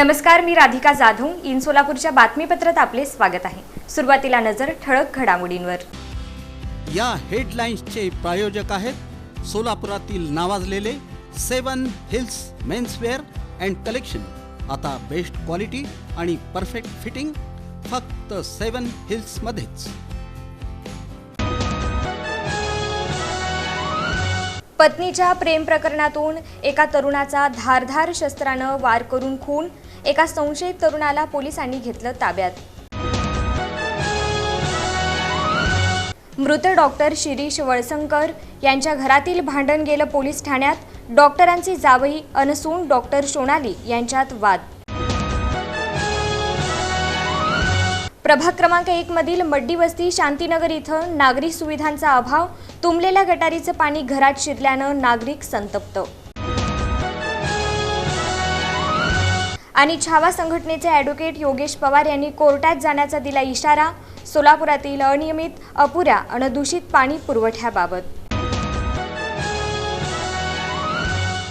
नमस्कार, मी राधिका जाधव. इन सोलापूरच्या बातमीपत्रात आपले स्वागत आहे. सुरुवातीला नजर ठळक घडामोडींवर. या हेडलाईन्सचे प्रायोजक आहेत सोलापुरातील नावाजलेले 7 हिल्स मेन्सवेअर अँड कलेक्शन. आता बेस्ट क्वालिटी आणि परफेक्ट फिटिंग फक्त 7 हिल्स मध्येच. पत्नीच्या प्रेम प्रकरणातून एका तरुणाचा धारदार शस्त्रानं वार करून खून. एका संशयित तरुणाला पोलिसांनी घेतलं ताब्यात. मृत डॉक्टर शिरीष वळसंकर यांच्या घरातील भांडण गेलं पोलीस ठाण्यात. डॉक्टरांची जावई अनसून डॉक्टर सोनाली यांच्यात वाद. प्रभाग क्रमांक 1 मधील मड्डी वस्ती शांतीनगर इथं नागरी सुविधांचा अभाव. तुंबलेल्या गटारीचं पाणी घरात शिरल्यानं नागरिक संतप्त. आणि छावा संघटनेचे ॲडव्होकेट योगेश पवार यांनी कोर्टात जाण्याचा दिला इशारा. सोलापुरातील अनियमित, अपुऱ्या, अनदूषित पाणी पुरवठ्याबाबत.